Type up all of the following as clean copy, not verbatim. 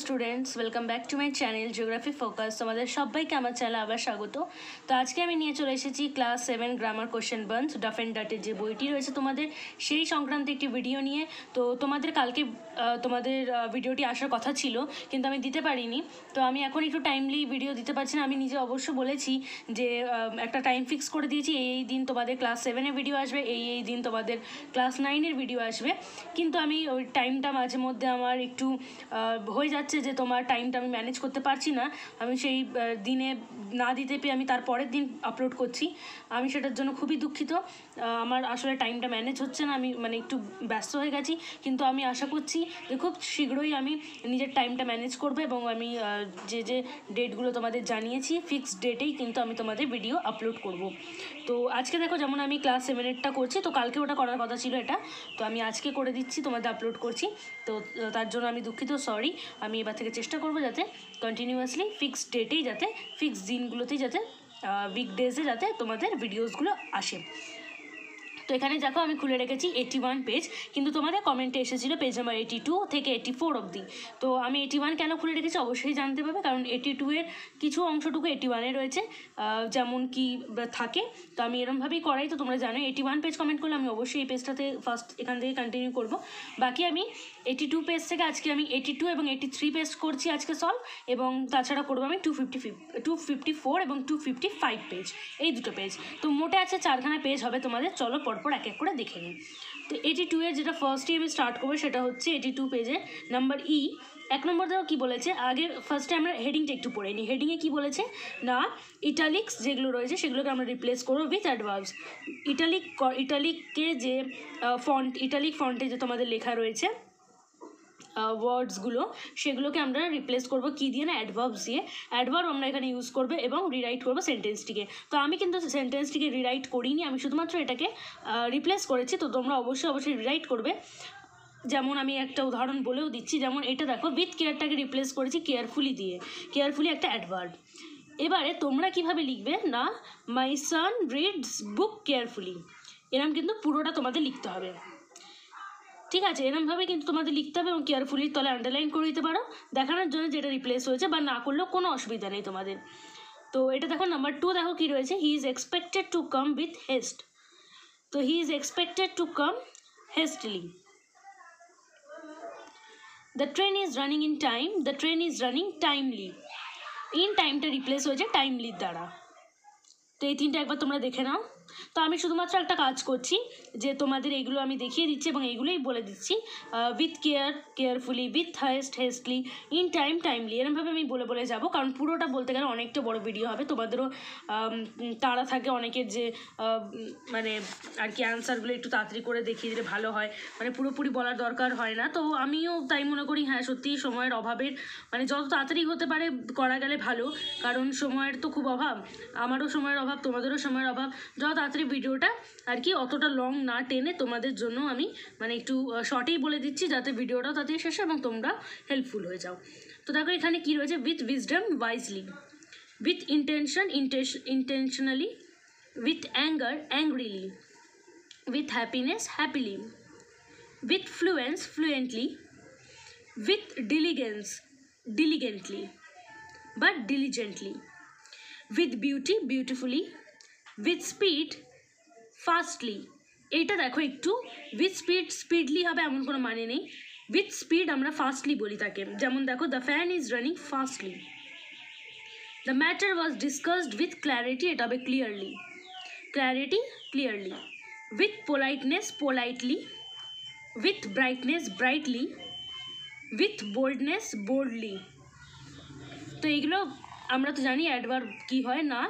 Students, welcome back to my channel geography focus. তোমাদের সবাইকে আমার চ্যানেলে আবার স্বাগত। তো আজকে আমি নিয়ে চলে এসেছি class 7 grammar question Bunce Duff and ডাটের যে বইটি রয়েছে তোমাদের, সেই সংক্রান্ত একটি ভিডিও নিয়ে। তো তোমাদের কালকে তোমাদের ভিডিওটি আসার কথা ছিল, কিন্তু আমি দিতে পারিনি। তো আমি এখন একটু টাইমলি ভিডিও দিতে পারছি না। আমি নিজে অবশ্য বলেছি যে একটা টাইম ফিক্স করে দিয়েছি, এই দিন তোমাদের ক্লাস 7-এর ভিডিও আসবে, এই দিন তোমাদের ক্লাস 9-এর ভিডিও আসবে। কিন্তু আমি ওই টাইমটা মাঝে মধ্যে আমার একটু হয়ে যাচ্ছে যে তোমার টাইমটা আমি ম্যানেজ করতে পারছি না। আমি সেই দিনে না দিতে পেয়ে আমি তার পরের দিন আপলোড করছি। আমি সেটার জন্য খুবই দুঃখিত। আমার আসলে টাইমটা ম্যানেজ হচ্ছে না, আমি একটু ব্যস্ত হয়ে গেছি। কিন্তু আমি আশা করছি যে খুব শীঘ্রই আমি নিজের টাইমটা ম্যানেজ করবো, এবং আমি যে ডেটগুলো তোমাদের জানিয়েছি ফিক্সড ডেটেই কিন্তু আমি তোমাদের ভিডিও আপলোড করব। তো আজকে দেখো, যেমন আমি ক্লাস 7-এরটা করছি, তো কালকে ওটা করার কথা ছিল এটা, তো আমি আজকে করে দিচ্ছি, তোমাদের আপলোড করছি। তো তার জন্য আমি দুঃখিত, সরি। আমি এবার থেকে চেষ্টা করবো যাতে কন্টিনিউয়াসলি ফিক্সড ডেটেই, যাতে ফিক্সড দিনগুলোতেই, যাতে উইকডেজে যাতে তোমাদের ভিডিওসগুলো আসে। তো এখানে দেখো আমি খুলে রেখেছি 81 পেজ, কিন্তু তোমাদের কমেন্টে এসেছিলো পেজ নাম্বার 82 থেকে 84 অবধি। তো আমি 81 কেন খুলে রেখেছি অবশ্যই জানতে পারবে, কারণ 82-এর কিছু অংশটুকু 81-এ রয়েছে, যেমন কি থাকে। তো আমি এরমভাবেই করাই, তো তোমরা জানো 81 পেজ কমেন্ট করলে আমি অবশ্যই এই পেজটাতে ফার্স্ট এখান থেকে কন্টিনিউ করব। বাকি আমি 82 পেজ থেকে আজকে আমি 82 এবং 83 পেজ করছি আজকে সলভ, এবং তাছাড়া করবো আমি 254 এবং 255 পেজ, এই দুটো পেজ। তো মোটে আছে 4খানা পেজ হবে তোমাদের। চলো পরপর এক এক করে দেখে নিই। তো 82-এর যেটা ফার্স্টে আমি স্টার্ট করবো সেটা হচ্ছে 82 পেজে নাম্বার ই। 1 নম্বর দেখো কী বলেছে। আগে ফার্স্টে আমরা হেডিংটা একটু পড়ে নিই। হেডিংয়ে কী বলেছে না, ইটালিক্স যেগুলো রয়েছে সেগুলোকে আমরা রিপ্লেস করবো উইথ অ্যাডভার্বস। ইটালিককে যে ইটালিক ফন্টে যে তোমাদের লেখা রয়েছে ওয়ার্ডসগুলো, সেগুলোকে আমরা রিপ্লেস করবো কী দিয়ে না, অ্যাডভার্বস দিয়ে। অ্যাডভার্ব আমরা এখানে ইউজ করবো এবং রিরাইট করবো সেন্টেন্সটিকে। তো আমি কিন্তু সেন্টেন্সটিকে রিরাইট করিনি, আমি শুধুমাত্র এটাকে রিপ্লেস করেছি। তো তোমরা অবশ্যই রিরাইট করবে। যেমন আমি একটা উদাহরণ বলেও দিচ্ছি, যেমন এটা দেখো, উইথ কেয়ারটাকে রিপ্লেস করেছি কেয়ারফুলি দিয়ে। কেয়ারফুলি একটা অ্যাডভার্ব। এবারে তোমরা কিভাবে লিখবে না, মাই সান রিডস বুক কেয়ারফুলি, এরম কিন্তু পুরোটা তোমাদের লিখতে হবে, ঠিক আছে? এরমভাবে কিন্তু তোমাদের লিখতে হবে, এবং কেয়ারফুলির তলে আন্ডারলাইন করে দিতে পারো দেখানোর জন্য যেটা রিপ্লেস হয়েছে, বা না করলেও কোনো অসুবিধা নেই তোমাদের। তো এটা দেখো নাম্বার 2 দেখো কী রয়েছে, he is expected to come with haste. তো he is expected to come hastily. The train is running in time, the train is running timely. In টাইমটা রিপ্লেস হয়েছে টাইমলির দ্বারা। তো এই তিনটা একবার তোমরা দেখে নাও। তো আমি শুধুমাত্র একটা কাজ করছি, যে তোমাদের এইগুলো আমি দেখিয়ে দিচ্ছি এবং এইগুলোই বলে দিচ্ছি, with care carefully, with hastily, in time timely, এরমভাবে আমি বলে বলে যাবো, কারণ পুরোটা বলতে গেলে অনেকটা বড় ভিডিও হবে। তোমাদেরও তাড়া থাকে অনেকের, যে মানে আর কি অ্যান্সারগুলো একটু তাড়াতাড়ি করে দেখিয়ে দিলে ভালো হয়, মানে পুরোপুরি বলার দরকার হয় না। তো আমিও তাই মনে করি, হ্যাঁ সত্যিই সময়ের অভাবের, মানে যত তাড়াতাড়ি হতে পারে করা গেলে ভালো, কারণ সময়ের তো খুব অভাব, আমারও সময়ের অভাব, তোমাদেরও সময়ের অভাব। যত তাড়াতাড়ি ভিডিওটা আর কি অতটা লং না টেনে তোমাদের জন্য আমি মানে একটু শর্টেই বলে দিচ্ছি, যাতে ভিডিওটাও তাড়াতাড়ি শেষ হয় এবং তোমরা হেল্পফুল হয়ে যাও। তো দেখো এখানে কী রয়েছে, with wisdom wisely, with intention intentionally, with anger angrily, with happiness happily, with fluence fluently, with diligence diligently বা diligently, with beauty beautifully, with speed fastly. এইটা দেখো একটু, উইথ স্পিডলি হবে এমন কোনো মানে নেই, উইথ স্পিড আমরা ফাস্টলি বলি তাকে। যেমন দেখো, the fan is running fastly, the matter was discussed with clarity, এটা হবে clearly, clarity clearly, with politeness politely, with brightness brightly, with boldness boldly. তো এইগুলো আমরা তো জানি অ্যাডভার্ব কী হয় না,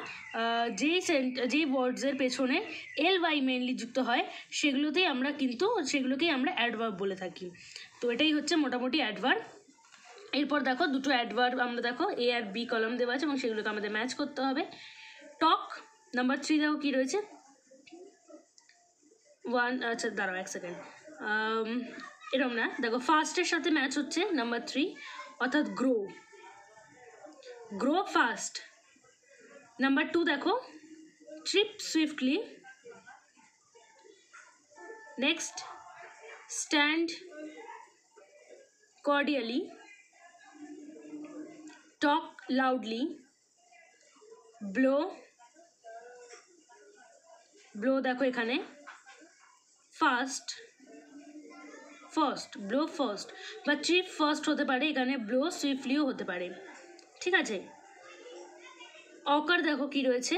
যেই ওয়ার্ডসের পেছনে এলওয়াই মেনলি যুক্ত হয় সেগুলোকেই আমরা অ্যাডভার্ব বলে থাকি। তো এটাই হচ্ছে মোটামুটি অ্যাডভার্ব। এরপর দেখো দুটো অ্যাডভার্ব আমরা দেখো এ আর বি কলাম দেওয়া আছে, এবং সেগুলোকে আমাদের ম্যাচ করতে হবে। টক নাম্বার 3 দেখো কী রয়েছে, আচ্ছা দাঁড়াও এক সেকেন্ড, এরকম না, দেখো ফাস্টের সাথে ম্যাচ হচ্ছে নাম্বার 3, অর্থাৎ গ্রো, গ্রো ফাস্ট। নাম্বার 2 দেখো, trip swiftly, next stand cordially, talk loudly, blow, blow দেখো এখানে, ফাস্ট, ফার্স্ট, ব্লো ফার্স্ট বা ট্রিপ ফার্স্ট হতে পারে, এখানে ব্লো সুইফটলিও হতে পারে, ঠিক আছে। অকার দেখো কি রয়েছে,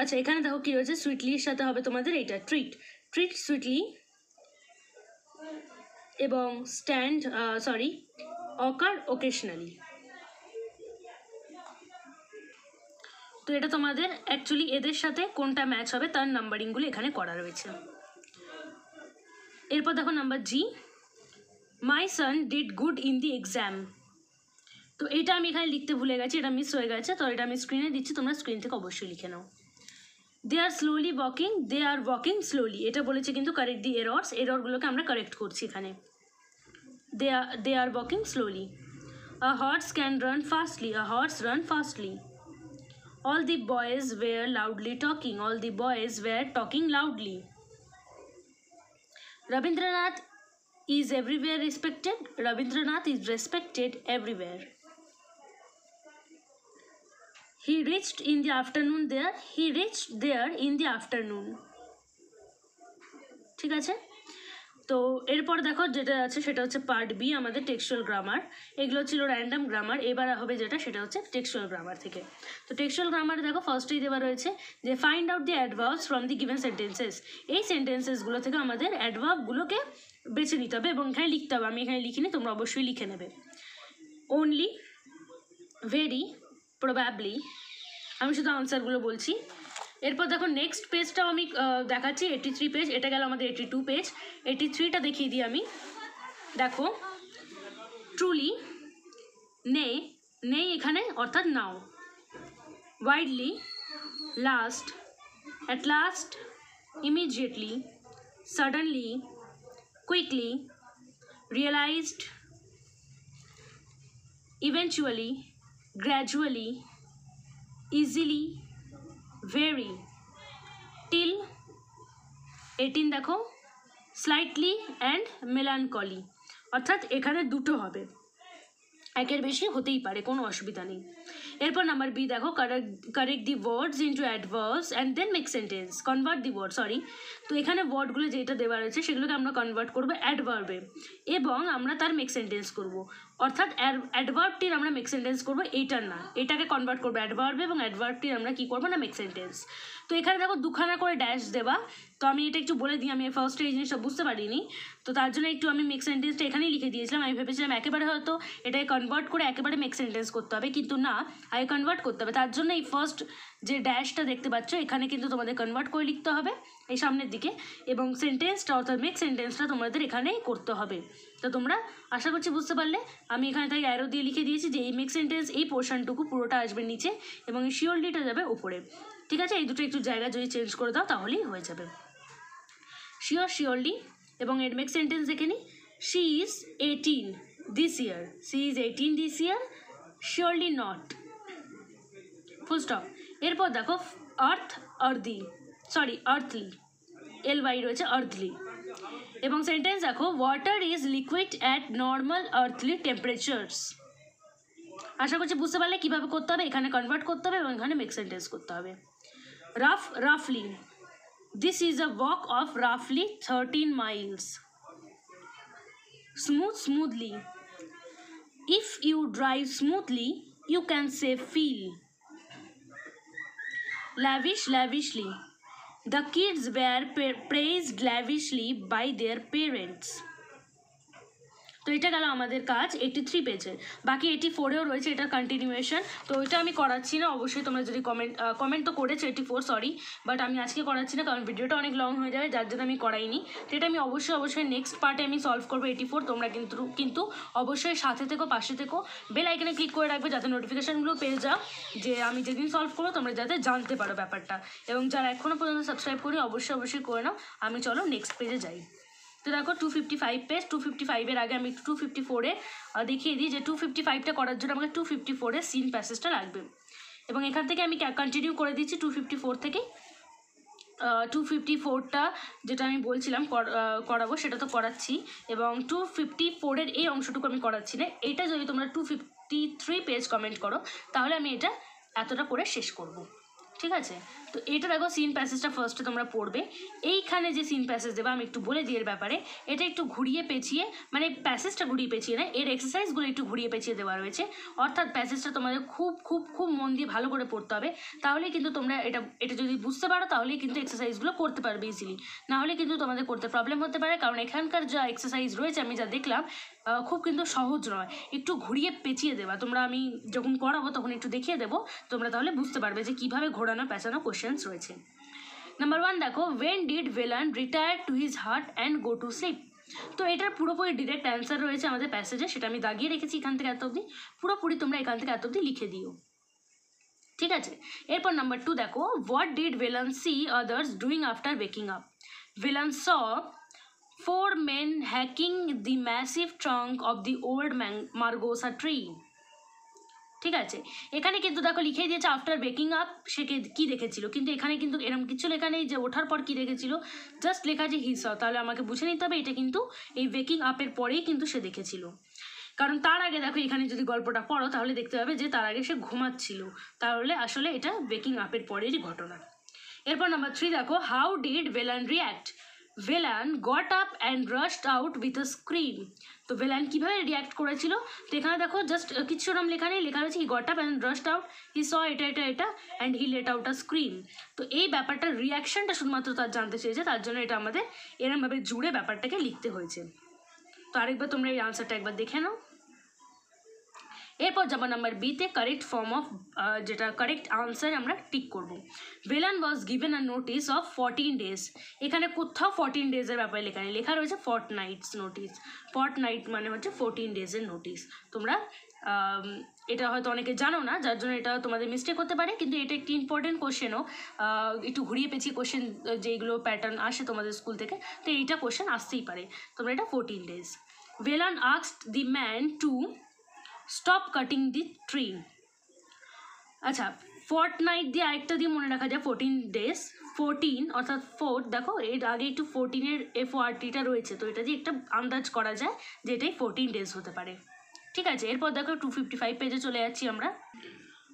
আচ্ছা এখানে দেখো কি রয়েছে, সুইটলির সাথে হবে তোমাদের এইটা ট্রিট, ট্রিট সুইটলি, এবং স্ট্যান্ড অকার ওকেশনালি। তো এটা তোমাদের অ্যাকচুয়ালি এদের সাথে কোনটা ম্যাচ হবে তার নাম্বারিংগুলো এখানে করা রয়েছে। এরপর দেখো number G, my son did good in the exam. তো এটা আমি এখানে লিখতে ভুলে গেছি, এটা মিস হয়ে গেছে, তো এটা আমি স্ক্রিনে দিচ্ছি, তোমরা স্ক্রিন থেকে অবশ্যই লিখে নাও। They are slowly walking, they are walking slowly, এটা বলেছে কিন্তু কারেক্ট দি এরর্স, এররগুলোকে আমরা কারেক্ট করছি এখানে। They are walking slowly. A horse can run fastly, a horse run fastly. All the boys were loudly talking, all the boys were talking loudly. Rabindranath is everywhere respected, Rabindranath is respected everywhere. He reached in the afternoon there, he reached there in the afternoon. ঠিক আছে, তো এরপর দেখো যেটা আছে সেটা হচ্ছে part B আমাদের টেক্সচুয়াল গ্রামার, এগুলো ছিল র্যান্ডাম গ্রামার, এবার হবে যেটা সেটা হচ্ছে টেক্সচুয়াল গ্রামার থেকে। তো টেক্সচুয়াল গ্রামারে দেখো ফার্স্টেই দেওয়া রয়েছে যে find out the adverbs from the given sentences, এই সেন্টেন্সেসগুলো থেকে আমাদের অ্যাডভার্বগুলোকে বেছে নিতে হবে এবং এখানে লিখতে হবে, আমি এখানে লিখিনি, তোমরা অবশ্যই লিখে নেবে। অনলি, ভেরি, প্রবাবলি, আমি শুধু আনসারগুলো বলছি। এরপর দেখো নেক্সট পেজটাও আমি দেখাচ্ছি, 83 পেজ, এটা গেল আমাদের 82 পেজ, 83টা দেখিয়ে দিই আমি। দেখো ট্রুলি, নেই, নেই এখানে অর্থাৎ নাও, widely, last, at last, immediately, suddenly, quickly, realised, eventually, gradually, easily, very, till, 18 দেখো স্লাইটলি অ্যান্ড মেলানকলি, অর্থাৎ এখানে দুটো হবে, একের বেশি হতেই পারে, কোনো অসুবিধা নেই। এরপর নাম্বার বি দেখো correct the words into adverbs and then make sentence, convert the word, তো এখানে ওয়ার্ডগুলো যেটা দেওয়া রয়েছে সেগুলোকে আমরা কনভার্ট করবো অ্যাডভার্বে এবং আমরা তার মেক সেন্টেন্স করবো, অর্থাৎ অ্যাডভার্বটির আমরা মেক সেন্টেন্স করবো, এইটার না, এটাকে কনভার্ট করবো অ্যাডভার্বে এবং অ্যাডভার্বটির আমরা কী করবো না মেক সেন্টেন্স। তো এখানে দেখো দুখানা করে ড্যাশ দেওয়া, তো আমি এটা একটু বলে দিই, আমি ফার্স্টে এই জিনিসটা বুঝতে পারিনি, তো তার জন্য একটু আমি মেক সেন্টেন্সটা এখানেই লিখে দিয়েছিলাম, আমি ভেবেছিলাম একেবারে হয়তো এটাকে কনভার্ট করে একেবারে মেক সেন্টেন্স করতে হবে, কিন্তু না, আগে কনভার্ট করতে হবে, তার জন্য এই ফার্স্ট যে ড্যাশটা দেখতে পাচ্ছ এখানে কিন্তু তোমাদের কনভার্ট করে লিখতে হবে এই সামনের দিকে, এবং সেন্টেন্সটা অর্থাৎ মেক সেন্টেন্সটা তোমাদের এখানেই করতে হবে। তো তোমরা আশা করছি বুঝতে পারলে, আমি এখানে তাই অ্যারো দিয়ে লিখে দিয়েছি যে এই মেক সেন্টেন্স এই পোর্শনটুকু পুরোটা আসবে নিচে এবং এই শিওরলিটা যাবে উপরে, ঠিক আছে। এই দুটো একটু জায়গা যদি চেঞ্জ করে দাও তাহলেই হয়ে যাবে। শিওর, শিওরলি, এবং এর মেক সেন্টেন্স দেখে নিই, she is 18 this year, she is 18 this year, surely not, full stop. এরপর দেখো আর্থলি, LY রয়েছে আর্থলি, এবং সেন্টেন্স দেখো water is liquid at normal earthly temperatures. আশা করছি বুঝতে পারলে কীভাবে করতে হবে, এখানে কনভার্ট করতে হবে এবং এখানে মেক সেন্টেন্স করতে হবে। রাফলি, this is a walk of রাফলি 13 miles. Smoothly, if you drive smoothly you can say feel. Lavishly, the kids were praised lavishly by their parents. তো এটা গেল আমাদের কাজ 83 পেজের, বাকি 84এও রয়েছে এটার কন্টিনিউয়েশন, তো এটা আমি করাচ্ছি না, অবশ্যই তোমরা যদি কমেন্ট তো করেছো 84 সরি, বাট আমি আজকে করাচ্ছি না কারণ ভিডিওটা অনেক লং হয়ে যাবে, যার জন্য আমি করাইনি। তো এটা আমি অবশ্যই নেক্সট পার্টে আমি সলভ করবো 84, তোমরা কিন্তু অবশ্যই সাথে থেকো, পাশে থেকো, বেল আইকনে ক্লিক করে রাখবে যাতে নোটিফিকেশানগুলো পেয়ে যাও যে আমি যেদিন সলভ করবো তোমরা যাতে জানতে পারো ব্যাপারটা, এবং যারা এখনও পর্যন্ত সাবস্ক্রাইব করি অবশ্যই করে নাও। আমি চলো নেক্সট পেজে যাই। তো দেখো 255 পেজ, 255-এর আগে আমি 254-এ দেখিয়ে দিই যে 255টা করার জন্য আমাকে 254-এর সিন প্যাসেজটা লাগবে, এবং এখান থেকে আমি কন্টিনিউ করে দিচ্ছি 254 থেকে 254টা যেটা আমি বলছিলাম করাবো সেটা তো করাচ্ছি, এবং 254-এর এই অংশটুকু আমি করাচ্ছি না। এটা যদি তোমরা 253 পেজ কমেন্ট করো তাহলে আমি এটা এতটা করে শেষ করব, ঠিক আছে? তো এটা দেখো সিন প্যাসেজটা ফার্স্টে তোমরা পড়বে। এইখানে যে সিন প্যাসেজ দেবে আমি একটু বলে দিই এর ব্যাপারে। এটা একটু ঘুরিয়ে পেঁচিয়ে, মানে প্যাসেজটা ঘুরিয়ে পেঁচিয়ে না, এর এক্সারসাইজগুলো একটু ঘুরিয়ে পেঁচিয়ে দেওয়া রয়েছে। অর্থাৎ প্যাসেজটা তোমাদের খুব খুব খুব মন দিয়ে ভালো করে পড়তে হবে, তাহলেই কিন্তু তোমরা এটা যদি বুঝতে পারো তাহলেই কিন্তু এক্সারসাইজগুলো করতে পারবে ইজিলি। নাহলে কিন্তু তোমাদের করতে প্রবলেম হতে পারে, কারণ এখানকার যা এক্সারসাইজ রয়েছে আমি যা দেখলাম খুব কিন্তু সহজ নয়। একটু ঘুরিয়ে পেঁচিয়ে দেওয়া, তোমরা আমি যখন করাবো তখন একটু দেখিয়ে দেবো, তোমরা তাহলে বুঝতে পারবে যে কীভাবে ঘোরানো পেঁচানো কোশ্চেন্স রয়েছে। নাম্বার 1 দেখো, when did Vilan retire to his hut and go to sleep. তো এটার পুরোপুরি ডিরেক্ট অ্যান্সার রয়েছে আমাদের প্যাসেজে, সেটা আমি দাগিয়ে রেখেছি এখান থেকে এত অবধি। পুরোপুরি তোমরা এখান থেকে এত অবধি লিখে দিও, ঠিক আছে? এরপর নাম্বার 2 দেখো, what did Vilan see others doing after waking up. Vilan saw 4 men hacking the massive trunk of the old margosa tree. ঠিক আছে, এখানে কিন্তু দেখো লিখে দিয়েছে আফটার ওয়েকিং আপ সে কী দেখেছিল, কিন্তু এখানে কিন্তু এরকম কিছু লেখা নেই যে ওঠার পর কী দেখেছিল, জাস্ট লেখা যে হি স। তাহলে আমাকে বুঝে নিতে হবে এটা কিন্তু এই ওয়েকিং আপের পরেই কিন্তু সে দেখেছিল, কারণ তার আগে দেখো এখানে যদি গল্পটা পড়ো তাহলে দেখতে পাবে যে তার আগে সে ঘুমাচ্ছিল, তাহলে আসলে এটা ওয়েকিং আপের পরেরই ঘটনা। এরপর নাম্বার 3 দেখো, how did villain react. Villain goat up and rushed out with a scream. তো ভিলান কীভাবে রিয়াক্ট করেছিল, তো এখানে দেখো জাস্ট কিছু নাম লেখা নেই, লেখা রয়েছে he got up and rushed out, he saw এটা and he let out a scream. তো এই ব্যাপারটার রিয়াকশনটা শুধুমাত্র তার জানতে চেয়েছে, তার জন্য এটা আমাদের এরমভাবে জুড়ে ব্যাপারটাকে লিখতে হয়েছে। তো আরেকবার তোমরা এই আনসারটা একবার দেখে নাও। এরপর যাবো নাম্বার বিতে, কারেক্ট ফর্ম অফ, যেটা কারেক্ট আনসার আমরা টিক করব। Villain was given a notice of 14 days। এখানে কোথাও 14 days-এর ব্যাপারে লেখা নেই, লেখা রয়েছে ফর্টনাইটস নোটিস। ফর্টনাইট মানে হচ্ছে 14 days-এর নোটিস। তোমরা এটা হয়তো অনেকে জানো না, যার জন্য এটা তোমাদের মিস্টেক হতে পারে, কিন্তু এটা একটি ইম্পর্টেন্ট কোশ্চেনও। একটু ঘুরিয়ে পেঁচিয়ে কোশ্চেন যেইগুলো প্যাটার্ন আসে তোমাদের স্কুল থেকে, তো এইটা কোশ্চেন আসতেই পারে। তোমরা এটা 14 days। Villain asked the man to stop cutting the tree. আচ্ছা, ফর্টনাইট দিয়ে আরেকটা দিয়ে মনে রাখা যায় 14 days। 14 অর্থাৎ 4, দেখো এর আগে একটু 14-এর FORTটা রয়েছে, তো এটা দিয়ে একটা আন্দাজ করা যায় যে এটাই 14 days হতে পারে, ঠিক আছে? এরপর দেখো 255 পেজে চলে যাচ্ছি আমরা।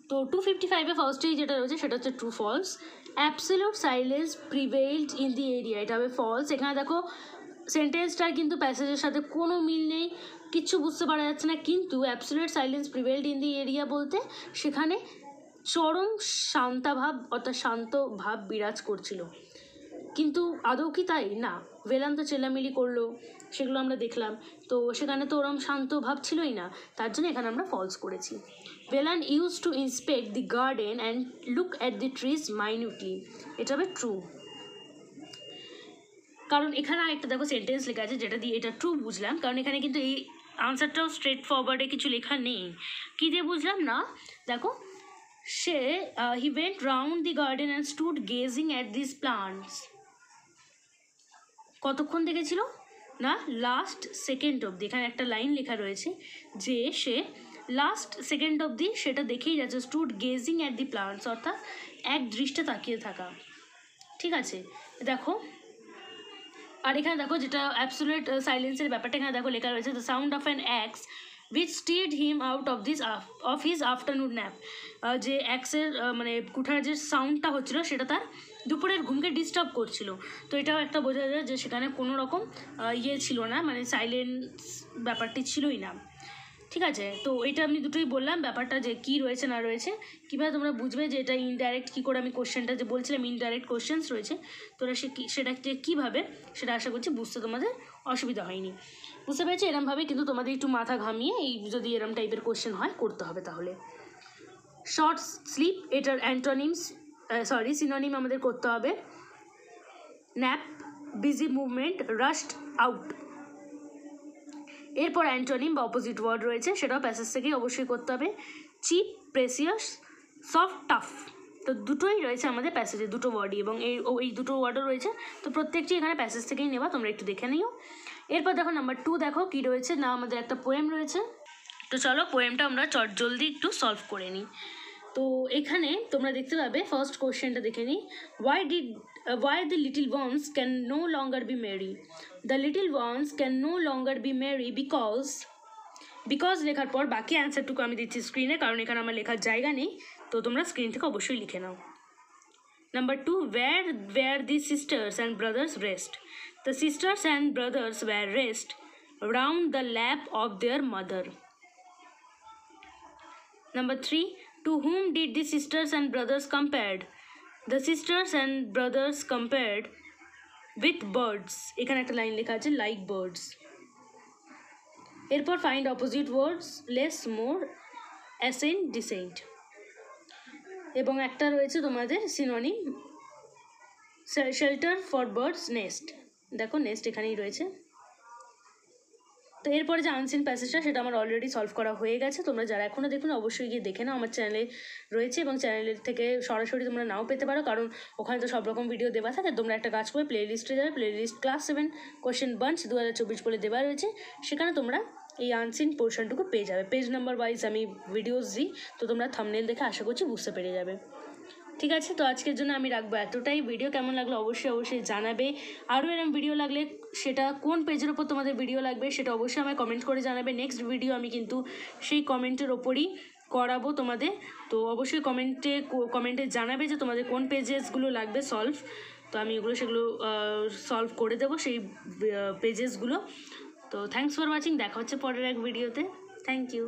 তো 255-এ ফার্স্টেই যেটা রয়েছে সেটা হচ্ছে true false. Absolute silence prevailed in the area, এটা হবে ফলস। এখানে দেখো সেন্টেন্সটার কিন্তু প্যাসেজের সাথে কোনো মিল নেই, কিচ্ছু বুঝতে পারা যাচ্ছে না, কিন্তু absolute silence prevailed in the area বলতে সেখানে চরম শান্তাভাব অর্থাৎ শান্ত ভাব বিরাজ করছিল, কিন্তু আদৌ কি তাই? না, ভিলান তো চেল্লামিলি করলো, সেগুলো আমরা দেখলাম, তো সেখানে তো ওরম শান্ত ভাব ছিলই না, তার জন্য এখানে আমরা ফলস করেছি। Villain use to inspect the garden and look at the trees minutely, এটা হবে ট্রু, কারণ এখানে আরেকটা দেখো সেন্টেন্স লেখা আছে যেটা দিয়ে এটা ট্রু বুঝলাম, কারণ এখানে কিন্তু এই আনসারটাও স্ট্রেট ফরওয়ার্ডে কিছু লেখা নেই। কী দিয়ে বুঝলাম না, দেখো সে he went round the garden and stood gazing at this plants. কতক্ষণ দেখেছিল না, লাস্ট সেকেন্ড অবধি। এখানে একটা লাইন লেখা রয়েছে যে সে লাস্ট সেকেন্ড অবধি সেটা দেখেই যাচ্ছে, stood gazing at the plants অর্থাৎ এক দৃষ্টে তাকিয়ে থাকা, ঠিক আছে? দেখো আর এখানে দেখো যেটা অ্যাবসলিউট সাইলেন্সের ব্যাপারটা এখানে দেখো লেখা রয়েছে, the sound of an axe which stirred him out of his afternoon nap. যে অ্যাক্সের মানে কুঠার যে সাউন্ডটা হচ্ছিলো সেটা তার দুপুরের ঘুমকে ডিস্টার্ব করছিল, তো এটাও একটা বোঝা যায় যে সেখানে কোনো রকম ছিল না, মানে সাইলেন্স ব্যাপারটি ছিলই না, ঠিক আছে? তো এটা আমি দুটোই বললাম ব্যাপারটা যে কী রয়েছে না রয়েছে, কীভাবে তোমরা বুঝবে যে এটা ইনডাইরেক্ট, কী করে আমি কোশ্চেনটা যে বলছিলাম ইনডাইরেক্ট কোশ্চেন্স রয়েছে, তোরা সেটা যে কীভাবে সেটা আশা করছি বুঝতে তোমাদের অসুবিধা হয়নি। বুঝতে পেরেছি? এরমভাবে কিন্তু তোমাদের একটু মাথা ঘামিয়ে এই যদি এরম টাইপের কোশ্চেন হয় করতে হবে। তাহলে শর্ট স্লিপ, এটার অ্যান্টোনিমস সিনোনিম আমাদের করতে হবে ন্যাপ, বিজি মুভমেন্ট, রাশড আউট। এরপর অ্যান্টোনিম বা অপোজিট ওয়ার্ড রয়েছে, সেটাও প্যাসেজ থেকেই অবশ্যই করতে হবে, চিপ, প্রেসিয়াস, সফট, টাফ। তো দুটোই রয়েছে আমাদের প্যাসেজে, দুটো ওয়ার্ডই, এবং এই দুটো ওয়ার্ডও রয়েছে, তো প্রত্যেকটি এখানে প্যাসেজ থেকেই নেওয়া, তোমরা একটু দেখে নিও। এরপর দেখো নাম্বার 2 দেখো কী রয়েছে না, আমাদের একটা পোয়েম রয়েছে। তো চলো পোয়েমটা আমরা জলদি একটু সলভ করে নিই। তো এখানে তোমরা দেখতে পাবে ফার্স্ট কোশ্চেনটা দেখে নিই, why the little ones can no longer be merry? The little ones can no longer be merry because লেখার পর বাকি অ্যান্সারটুকু আমি দিচ্ছি স্ক্রিনে, কারণ এখানে আমার লেখার জায়গা নেই, তো তোমরা স্ক্রিন থেকে অবশ্যই লিখে নাও। Number 2, where the sisters and brothers rest? The sisters and brothers were rest round the lap of their mother. Number 3, to whom did the sisters and brothers compared? The sisters and brothers compared with birds. এখানে একটা line লেখা আছে like birds. এরপর find opposite words, less, more, ascend, descend. এবং একটা রয়েছে তোমাদের synonym, shelter for birds, nest. দেখো নেস্ট এখানেই রয়েছে। তো এরপরে যে আনসিন প্যাসেজটা সেটা আমার অলরেডি সলভ করা হয়ে গেছে, তোমরা যারা এখনও দেখুন অবশ্যই গিয়ে দেখে নাও, আমার চ্যানেলে রয়েছে, এবং চ্যানেলের থেকে সরাসরি তোমরা নাও পেতে পারো, কারণ ওখানে তো সব রকম ভিডিও দেওয়া থাকে। তোমরা একটা কাজ করে প্লে লিস্টে যাবে, playlist class 7 question bunch 2024 বলে দেওয়া রয়েছে, সেখানে তোমরা এই আনসিন পোর্শনটুকু পেয়ে যাবে। পেজ নাম্বার ওয়াইজ আমি ভিডিওস দিই, তো তোমরা থাম্বনেল দেখে আশা করছি বুঝতে পেরে যাবে। ঠিক আছে, তো আজকের জন্য আমি রাখবো এতটাই। ভিডিও কেমন লাগলো অবশ্যই জানাবে। আরও এরকম ভিডিও লাগলে সেটা কোন পেজের ওপর তোমাদের ভিডিও লাগবে সেটা অবশ্যই আমায় কমেন্ট করে জানাবে। নেক্সট ভিডিও আমি কিন্তু সেই কমেন্টের ওপরই করাবো তোমাদের, তো অবশ্যই কমেন্টে জানাবে যে তোমাদের কোন পেজেসগুলো লাগবে সলভ, তো আমি সেগুলো সলভ করে দেবো সেই পেজেসগুলো। তো থ্যাঙ্কস ফর ওয়াচিং, দেখা হচ্ছে পরের এক ভিডিওতে। Thank you.